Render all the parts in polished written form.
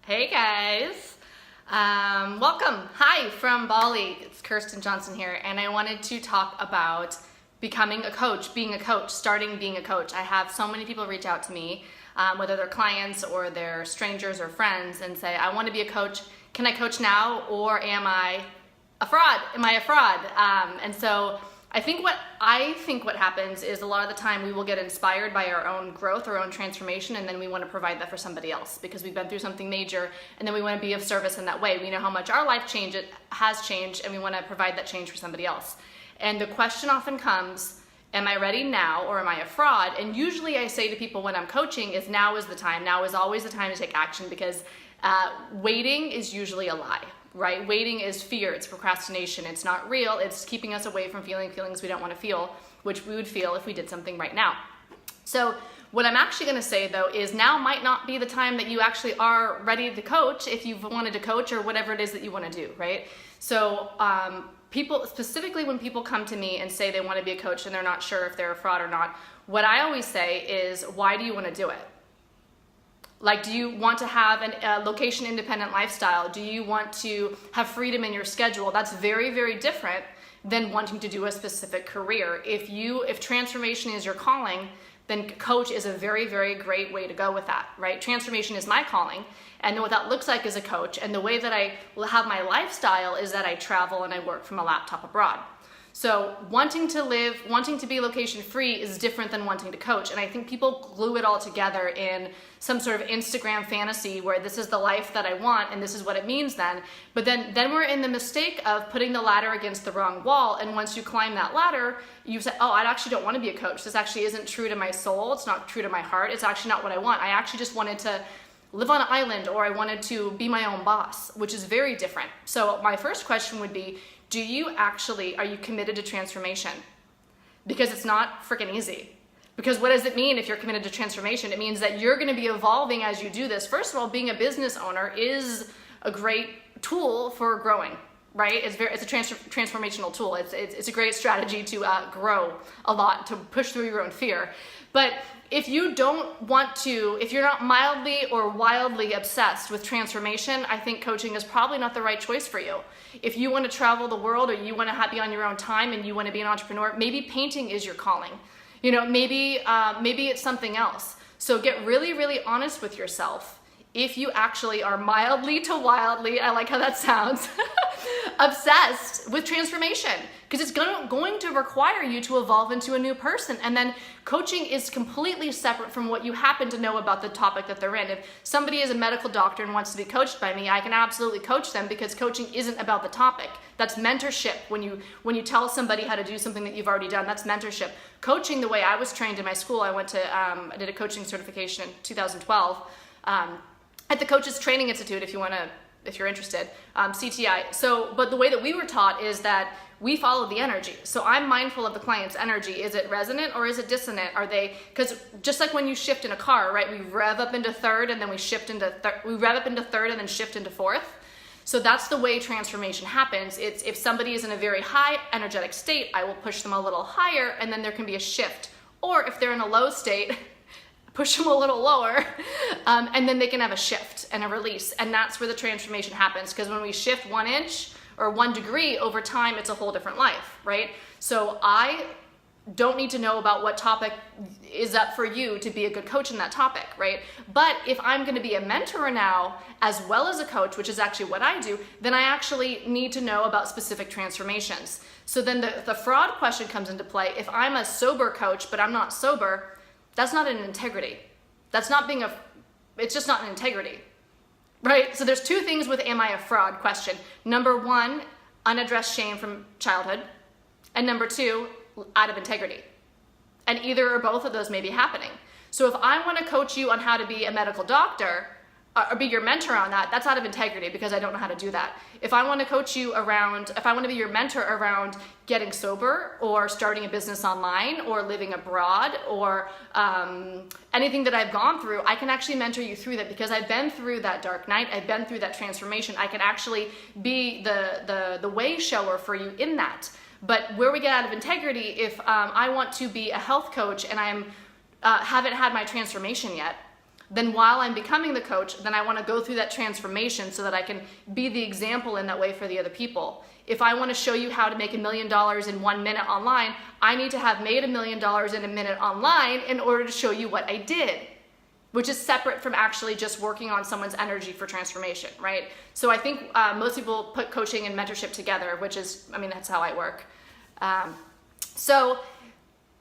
Hey guys, welcome. Hi from Bali. It's Kirsten Johnson here, and I wanted to talk about becoming a coach, being a coach, starting being a coach. I have so many people reach out to me, whether they're clients or they're strangers or friends, and say, I want to be a coach. Can I coach now, or am I a fraud? Am I a fraud? And so I think what happens is a lot of the time we will get inspired by our own growth, our own transformation, and then we want to provide that for somebody else because we've been through something major, and then we want to be of service in that way. We know how much our life has changed, and we want to provide that change for somebody else. And the question often comes, am I ready now, or am I a fraud? And usually I say to people when I'm coaching is now is the time. Now is always the time to take action, because waiting is usually a lie. Right? Waiting is fear, it's procrastination, it's not real, it's keeping us away from feeling feelings we don't want to feel, which we would feel if we did something right now. So what I'm actually going to say though is now might not be the time that you actually are ready to coach if you've wanted to coach or whatever it is that you want to do, right? So people, specifically when people come to me and say they want to be a coach and they're not sure if they're a fraud or not, what I always say is, why do you want to do it? Like, do you want to have a location-independent lifestyle? Do you want to have freedom in your schedule? That's very, very different than wanting to do a specific career. If transformation is your calling, then coach is a very, very great way to go with that, right? Transformation is my calling, and what that looks like as a coach, and the way that I will have my lifestyle is that I travel and I work from a laptop abroad. So wanting to be location free is different than wanting to coach. And I think people glue it all together in some sort of Instagram fantasy where this is the life that I want and this is what it means then. But then we're in the mistake of putting the ladder against the wrong wall. And once you climb that ladder, you say, oh, I actually don't want to be a coach. This actually isn't true to my soul. It's not true to my heart. It's actually not what I want. I actually just wanted to live on an island, or I wanted to be my own boss, which is very different. So my first question would be, are you committed to transformation? Because it's not freaking easy. Because what does it mean if you're committed to transformation? It means that you're going to be evolving as you do this. First of all, being a business owner is a great tool for growing, right? It's a transformational tool. It's a great strategy to grow a lot, to push through your own fear. But if you're not mildly or wildly obsessed with transformation, I think coaching is probably not the right choice for you. If you want to travel the world, or you want to be on your own time and you want to be an entrepreneur, maybe painting is your calling. Maybe it's something else. So get really, really honest with yourself. If you actually are mildly to wildly, I like how that sounds, obsessed with transformation, because it's going to require you to evolve into a new person. And then coaching is completely separate from what you happen to know about the topic that they're in. If somebody is a medical doctor and wants to be coached by me, I can absolutely coach them, because coaching isn't about the topic. That's mentorship. When you tell somebody how to do something that you've already done, that's mentorship. Coaching, the way I was trained in my school, I did a coaching certification in 2012. At the Coaches Training Institute, if you're interested, CTI. But the way that we were taught is that we follow the energy. So I'm mindful of the client's energy. Is it resonant or is it dissonant? Because just like when you shift in a car, right? We rev up into third and then we rev up into third and then shift into fourth. So that's the way transformation happens. It's if somebody is in a very high energetic state, I will push them a little higher, and then there can be a shift. Or if they're in a low state, push them a little lower, and then they can have a shift and a release. And that's where the transformation happens, because when we shift 1 inch or 1 degree over time, it's a whole different life, right? So I don't need to know about what topic is up for you to be a good coach in that topic, right? But if I'm going to be a mentor now, as well as a coach, which is actually what I do, then I actually need to know about specific transformations. So then the fraud question comes into play. If I'm a sober coach, but I'm not sober, that's not an integrity. It's just not an integrity, right? So there's two things with am I a fraud question. Number one, unaddressed shame from childhood. And number two, out of integrity. And either or both of those may be happening. So if I want to coach you on how to be a medical doctor, or be your mentor on that, that's out of integrity, because I don't know how to do that. If I want to be your mentor around getting sober, or starting a business online, or living abroad, or anything that I've gone through, I can actually mentor you through that, because I've been through that dark night, I've been through that transformation. I can actually be the way shower for you in that. But where we get out of integrity, if I want to be a health coach and haven't had my transformation yet, then while I'm becoming the coach, then I want to go through that transformation so that I can be the example in that way for the other people. If I want to show you how to make $1 million in 1 minute online, I need to have made $1 million in a minute online in order to show you what I did, which is separate from actually just working on someone's energy for transformation, right? So I think most people put coaching and mentorship together, which is, I mean, that's how I work. So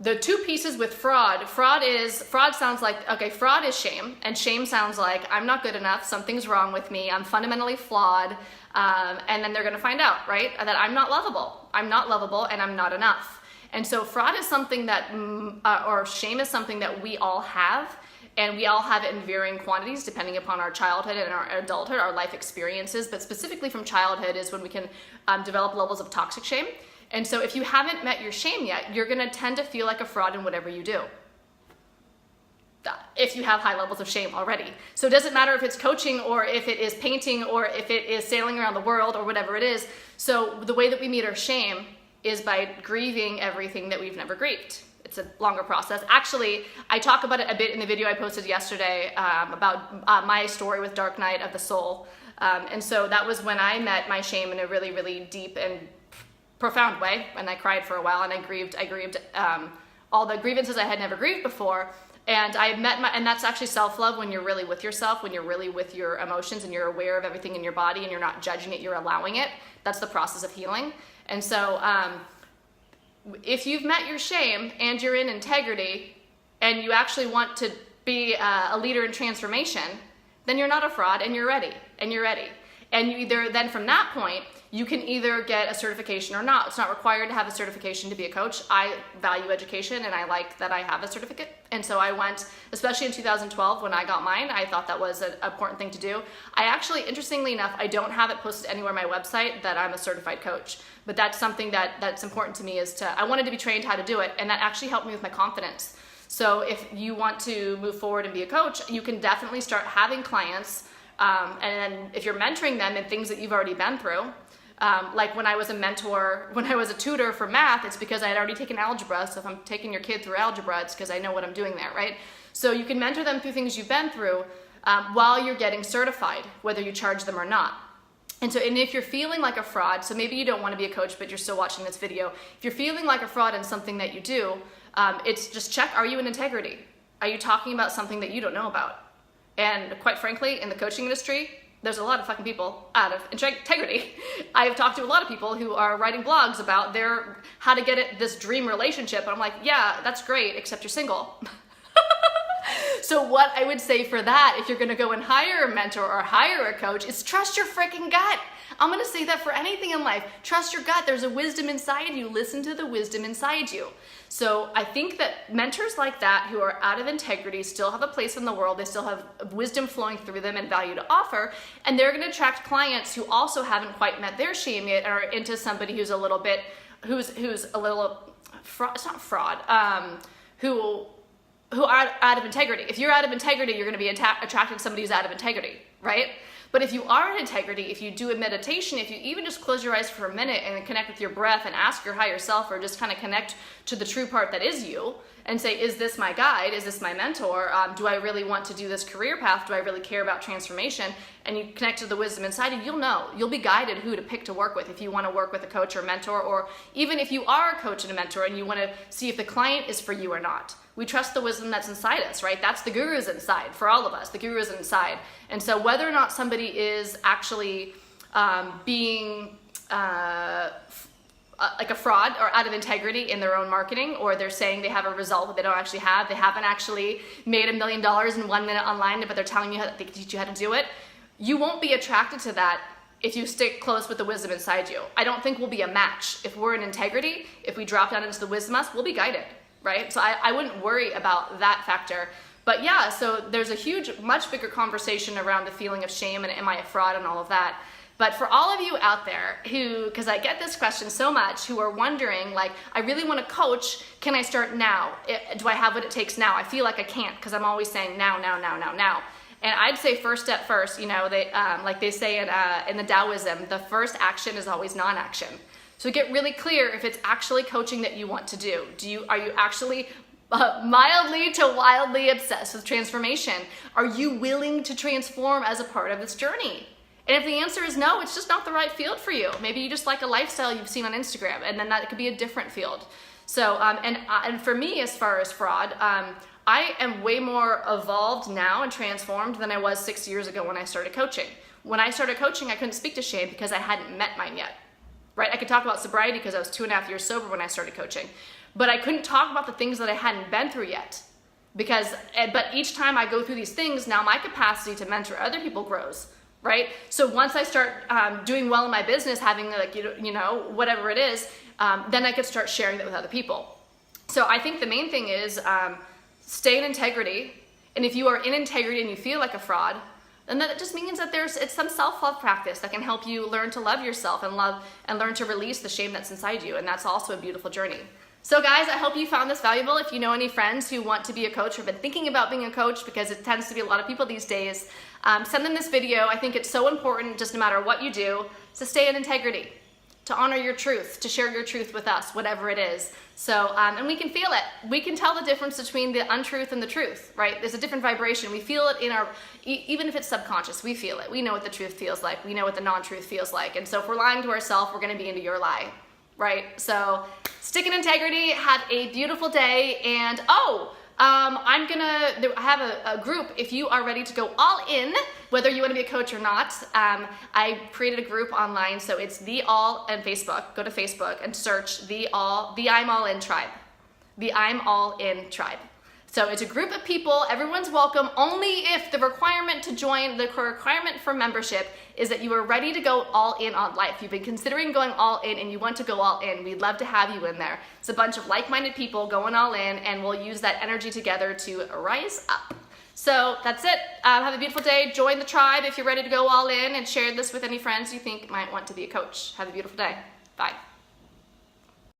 the two pieces with fraud sounds like, okay, fraud is shame, and shame sounds like I'm not good enough, something's wrong with me, I'm fundamentally flawed, and then they're gonna find out, right, that I'm not lovable, and I'm not enough. And so fraud is something that, or shame is something that we all have, and we all have it in varying quantities depending upon our childhood and our adulthood, our life experiences, but specifically from childhood is when we can develop levels of toxic shame. And so if you haven't met your shame yet, you're gonna tend to feel like a fraud in whatever you do, if you have high levels of shame already. So it doesn't matter if it's coaching or if it is painting or if it is sailing around the world or whatever it is. So the way that we meet our shame is by grieving everything that we've never grieved. It's a longer process. Actually, I talk about it a bit in the video I posted yesterday about my story with Dark Night of the Soul. And so that was when I met my shame in a really, really deep and profound way, and I cried for a while, and I grieved all the grievances I had never grieved before, and and that's actually self-love, when you're really with yourself, when you're really with your emotions and you're aware of everything in your body and you're not judging it, you're allowing it. That's the process of healing. And so if you've met your shame and you're in integrity and you actually want to be a leader in transformation, then you're not a fraud, and you're ready, and you either, then from that point, you can either get a certification or not. It's not required to have a certification to be a coach. I value education, and I like that I have a certificate. And so I went, especially in 2012 when I got mine, I thought that was an important thing to do. I actually, interestingly enough, I don't have it posted anywhere on my website that I'm a certified coach. But that's something that's important to me, is I wanted to be trained how to do it, and that actually helped me with my confidence. So if you want to move forward and be a coach, you can definitely start having clients, and then if you're mentoring them in things that you've already been through, like when I was a tutor for math, it's because I had already taken algebra. So if I'm taking your kid through algebra, it's because I know what I'm doing there, right? So you can mentor them through things you've been through while you're getting certified, whether you charge them or not. And if you're feeling like a fraud, so maybe you don't want to be a coach, but you're still watching this video. If you're feeling like a fraud in something that you do, it's just check, are you in integrity? Are you talking about something that you don't know about? And quite frankly, in the coaching industry, there's a lot of fucking people out of integrity. I've talked to a lot of people who are writing blogs about how to get this dream relationship. And I'm like, yeah, that's great, except you're single. So what I would say for that, if you're gonna go and hire a mentor or hire a coach, is trust your freaking gut. I'm gonna say that for anything in life. Trust your gut. There's a wisdom inside you. Listen to the wisdom inside you. So I think that mentors like that who are out of integrity still have a place in the world. They still have wisdom flowing through them and value to offer. And they're gonna attract clients who also haven't quite met their shame yet, or into somebody who's a little bit, who's a little, it's not fraud, who are out of integrity. If you're out of integrity, you're gonna be attracting somebody who's out of integrity, right? But if you are in integrity, if you do a meditation, if you even just close your eyes for a minute and connect with your breath and ask your higher self, or just kind of connect to the true part that is you, and say, is this my guide? Is this my mentor? Do I really want to do this career path? Do I really care about transformation? And you connect to the wisdom inside you, you'll know. You'll be guided who to pick to work with if you want to work with a coach or mentor, or even if you are a coach and a mentor and you want to see if the client is for you or not. We trust the wisdom that's inside us, right? That's the guru's inside for all of us. The guru's inside. And so whether or not somebody is actually being like a fraud or out of integrity in their own marketing, or they're saying they have a result that they don't actually have, they haven't actually made $1 million in 1 minute online, but they're telling you how they can teach you how to do it, you won't be attracted to that if you stick close with the wisdom inside you. I don't think we'll be a match. If we're in integrity, if we drop down into the wisdom us, we'll be guided, right? So I wouldn't worry about that factor. But yeah, so there's a huge, much bigger conversation around the feeling of shame and am I a fraud and all of that. But for all of you out there who, because I get this question so much, who are wondering, like, I really want to coach, can I start now? Do I have what it takes now? I feel like I can't, because I'm always saying now, now, now, now, now. And I'd say first step first, you know, they, like they say in the Taoism, the first action is always non-action. So get really clear if it's actually coaching that you want to do. Are you actually mildly to wildly obsessed with transformation. Are you willing to transform as a part of this journey? And if the answer is no, it's just not the right field for you. Maybe you just like a lifestyle you've seen on Instagram, and then that could be a different field. So, and for me, as far as fraud, I am way more evolved now and transformed than I was 6 years ago when I started coaching. When I started coaching, I couldn't speak to shame because I hadn't met mine yet, right? I could talk about sobriety because I was 2.5 years sober when I started coaching, but I couldn't talk about the things that I hadn't been through yet. But each time I go through these things, now my capacity to mentor other people grows. Right? So once I start doing well in my business, having like, whatever it is, then I could start sharing that with other people. So I think the main thing is stay in integrity. And if you are in integrity and you feel like a fraud, then that just means that it's some self-love practice that can help you learn to love yourself and learn to release the shame that's inside you. And that's also a beautiful journey. So guys, I hope you found this valuable. If you know any friends who want to be a coach or have been thinking about being a coach, because it tends to be a lot of people these days, send them this video. I think it's so important, just no matter what you do, to stay in integrity, to honor your truth, to share your truth with us, whatever it is. So, and we can feel it. We can tell the difference between the untruth and the truth, right? There's a different vibration. We feel it in our, even if it's subconscious, we feel it. We know what the truth feels like. We know what the non-truth feels like. And so if we're lying to ourselves, we're going to be into your lie. Right? So stick in integrity, have a beautiful day, and I have a group. If you are ready to go all in, whether you want to be a coach or not, I created a group online, so it's The All and Facebook. Go to Facebook and search the I'm All In Tribe. The I'm All In Tribe. So it's a group of people, everyone's welcome, only if the requirement to join, the requirement for membership is that you are ready to go all in on life. You've been considering going all in and you want to go all in. We'd love to have you in there. It's a bunch of like-minded people going all in, and we'll use that energy together to rise up. So that's it. Have a beautiful day. Join the tribe if you're ready to go all in, and share this with any friends you think might want to be a coach. Have a beautiful day. Bye.